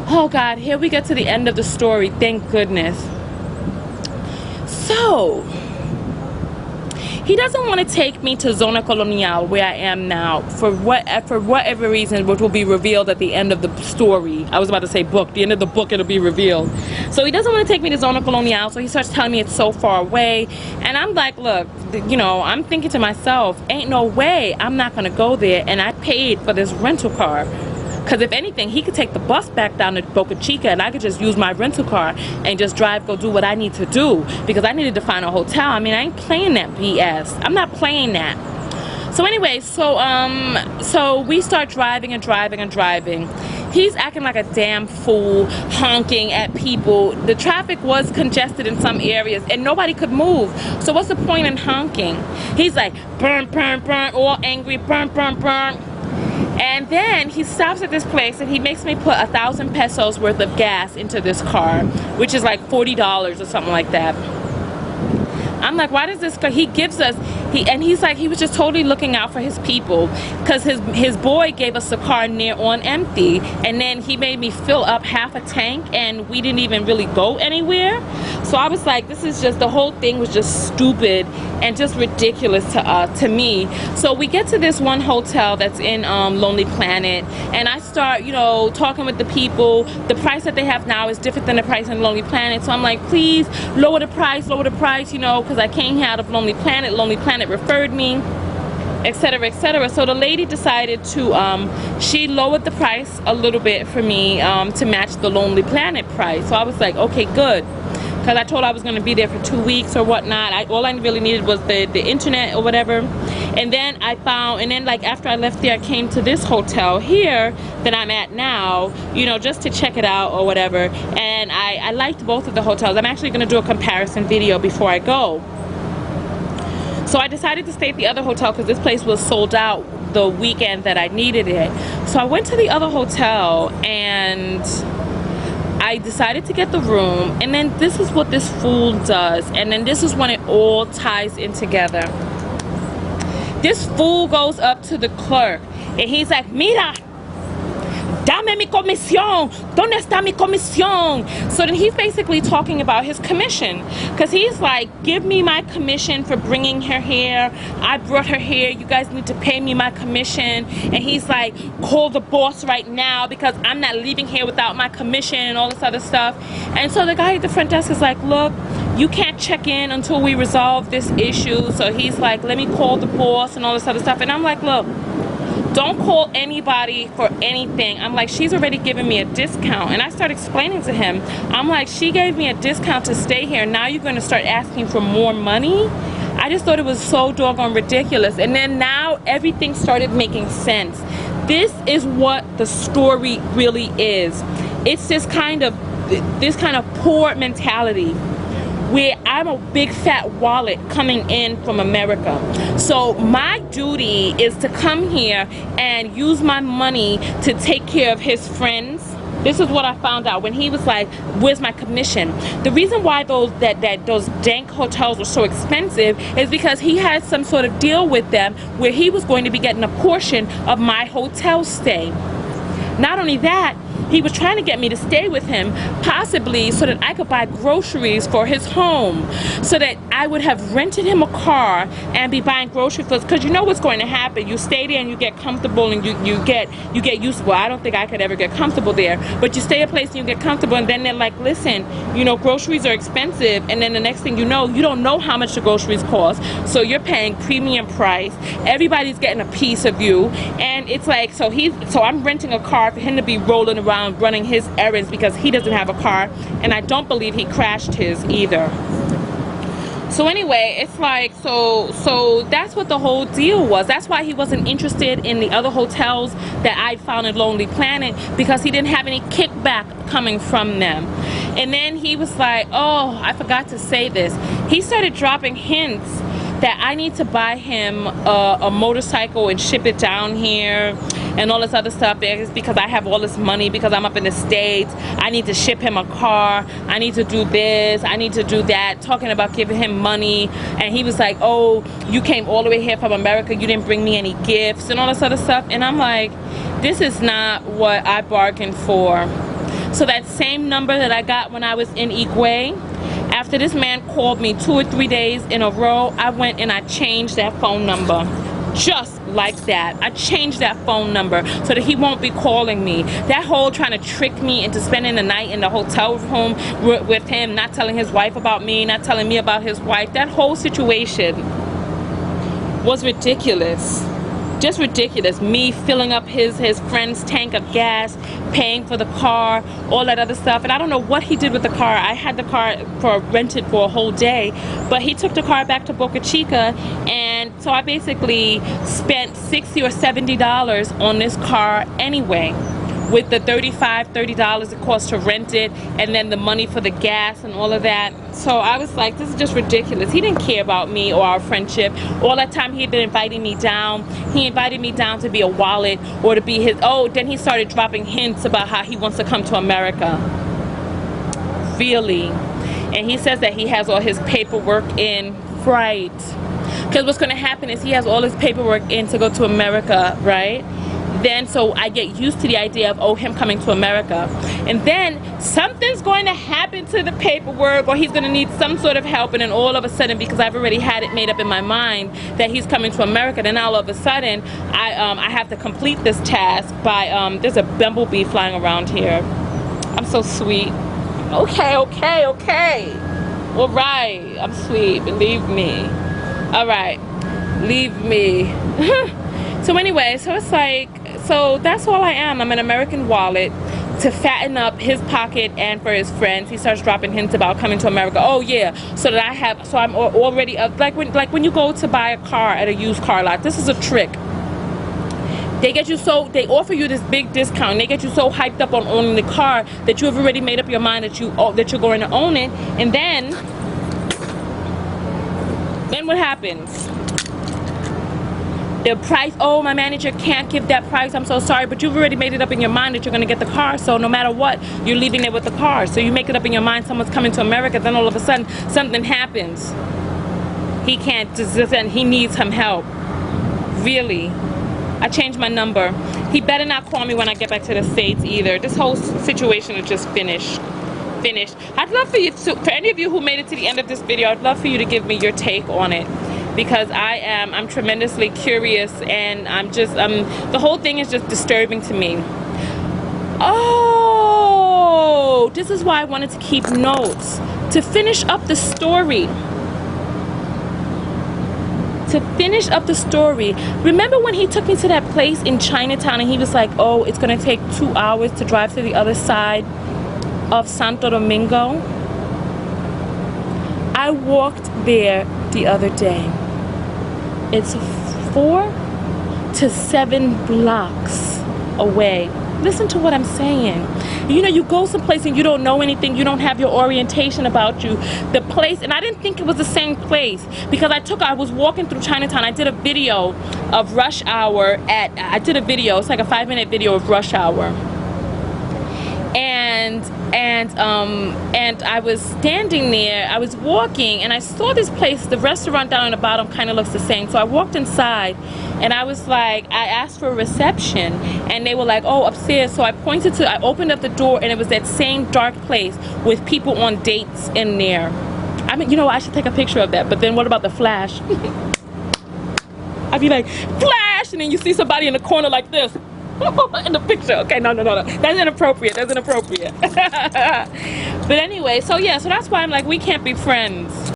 Oh God, here we get to the end of the story, thank goodness. So he doesn't want to take me to Zona Colonial, where I am now, for whatever reason, which will be revealed at the end of the story. I was about to say book. The end of the book, it'll be revealed. So he doesn't want to take me to Zona Colonial, so he starts telling me it's so far away. And I'm like, look, you know, I'm thinking to myself, ain't no way I'm not going to go there. And I paid for this rental car. Because if anything, he could take the bus back down to Boca Chica, and I could just use my rental car and just drive, go do what I need to do. Because I needed to find a hotel. I mean, I ain't playing that BS. I'm not playing that. So anyway, so we start driving and driving and driving. He's acting like a damn fool, honking at people. The traffic was congested in some areas, and nobody could move. So what's the point in honking? He's like, burn, burn, burn, all angry, burn, burn, burn. And then he stops at this place, and he makes me put 1,000 pesos worth of gas into this car, which is like $40 or something like that. I'm like, why does this guy, he gives us, he's like, he was just totally looking out for his people, because his boy gave us the car near on empty, and then he made me fill up half a tank, and we didn't even really go anywhere. So I was like, this is just, the whole thing was just stupid and just ridiculous to me. So we get to this one hotel that's in Lonely Planet, and I start, you know, talking with the people. The price that they have now is different than the price in Lonely Planet. So I'm like, please lower the price, you know, because I came here out of Lonely Planet. Lonely Planet referred me, etc., etc. So the lady decided to she lowered the price a little bit for me to match the Lonely Planet price. So I was like, okay, good, because I told her I was going to be there for 2 weeks or whatnot. All I really needed was the internet or whatever. And then I found, and then like after I left there, I came to this hotel here that I'm at now, you know, just to check it out or whatever. And I liked both of the hotels. I'm actually going to do a comparison video before I go. So I decided to stay at the other hotel because this place was sold out the weekend that I needed it. So I went to the other hotel, and I decided to get the room. And then this is what this fool does. And then this is when it all ties in together. This fool goes up to the clerk, and he's like, mira, dame mi comisión, ¿dónde está mi comisión? So then he's basically talking about his commission, because he's like, give me my commission for bringing her here. I brought her here. You guys need to pay me my commission. And he's like, call the boss right now, because I'm not leaving here without my commission and all this other stuff. And so the guy at the front desk is like, look, you can't check in until we resolve this issue. So he's like, let me call the boss and all this other stuff. And I'm like, look, don't call anybody for anything. I'm like, she's already given me a discount. And I start explaining to him, I'm like, she gave me a discount to stay here. Now you're going to start asking for more money? I just thought it was so doggone ridiculous. And then now everything started making sense. This is what the story really is. It's this kind of poor mentality where I'm a big fat wallet coming in from America. So my duty is to come here and use my money to take care of his friends. This is what I found out when he was like, where's my commission? The reason why those dank hotels were so expensive is because he had some sort of deal with them where he was going to be getting a portion of my hotel stay. Not only that, he was trying to get me to stay with him, possibly so that I could buy groceries for his home, so that I would have rented him a car and be buying groceries. Because you know what's going to happen. You stay there and you get comfortable and you get used to. Well, I don't think I could ever get comfortable there, but you stay a place and you get comfortable, and then they're like, listen, you know, groceries are expensive, and then the next thing you know, you don't know how much the groceries cost, so you're paying premium price. Everybody's getting a piece of you, and it's like, so I'm renting a car for him to be rolling around running his errands because he doesn't have a car, and I don't believe he crashed his either. So anyway, it's like, so that's what the whole deal was. That's why he wasn't interested in the other hotels that I found in Lonely Planet, because he didn't have any kickback coming from them. And then he was like, oh, I forgot to say this. He started dropping hints that I need to buy him a motorcycle and ship it down here and all this other stuff. It's because I have all this money, because I'm up in the States. I need to ship him a car. I need to do this. I need to do that. Talking about giving him money. And he was like, oh, you came all the way here from America. You didn't bring me any gifts and all this other stuff. And I'm like, this is not what I bargained for. So that same number that I got when I was in Higuey, after this man called me 2 or 3 days in a row, I went and I changed that phone number. Just like that. I changed that phone number so that he won't be calling me. That whole trying to trick me into spending the night in the hotel room with him, not telling his wife about me, not telling me about his wife, that whole situation was ridiculous. Just ridiculous. Me filling up his friend's tank of gas, paying for the car, all that other stuff. And I don't know what he did with the car. I had the car rented for a whole day, but he took the car back to Boca Chica, and so I basically spent $60 or $70 on this car anyway, with the $30 it costs to rent it, and then the money for the gas and all of that. So I was like, this is just ridiculous. He didn't care about me or our friendship. All that time he had been inviting me down. He invited me down to be a wallet or to be his, oh, then he started dropping hints about how he wants to come to America. Really? And he says that he has all his paperwork in, right? Because what's going to happen is he has all his paperwork in to go to America, right? Then so I get used to the idea of, oh, him coming to America, and then something's going to happen to the paperwork, or he's going to need some sort of help, and then all of a sudden, because I've already had it made up in my mind that he's coming to America, then all of a sudden I have to complete this task by there's a bumblebee flying around here. I'm so sweet. Okay, all right, I'm sweet, believe me. All right, leave me. So anyway, so it's like, so that's all I am. I'm an American wallet to fatten up his pocket and for his friends. He starts dropping hints about coming to America. Oh yeah, so that I have, so I'm already like when you go to buy a car at a used car lot. This is a trick. They offer you this big discount. They get you so hyped up on owning the car that you have already made up your mind that you're going to own it, and then what happens? The price, oh, my manager can't give that price, I'm so sorry, but you've already made it up in your mind that you're going to get the car, so no matter what, you're leaving there with the car. So you make it up in your mind someone's coming to America, then all of a sudden something happens. He can't, he needs some help. Really? I changed my number. He better not call me when I get back to the States either. This whole situation is just finished. I'd love for you to, for any of you who made it to the end of this video, I'd love for you to give me your take on it, because I'm tremendously curious, and the whole thing is just disturbing to me. Oh, this is why I wanted to keep notes, to finish up the story. Remember when he took me to that place in Chinatown and he was like, oh, it's gonna take 2 hours to drive to the other side of Santo Domingo? I walked there the other day. It's 4 to 7 blocks away. listen to what I'm saying. You know, you go someplace and you don't know anything, you don't have your orientation about you. The place, and I didn't think it was the same place because I was walking through Chinatown. I did a video of rush hour it's like a 5-minute video of rush hour. And I was standing there, I was walking, and I saw this place, the restaurant down on the bottom kind of looks the same. So I walked inside, and I was like, I asked for a reception, and they were like, oh, upstairs. So I opened up the door, and it was that same dark place with people on dates in there. I mean, you know, I should take a picture of that, but then what about the flash? I'd be like, flash, and then you see somebody in the corner like this. In the picture. Okay, no. That's inappropriate. But anyway, so yeah, so that's why I'm like, we can't be friends.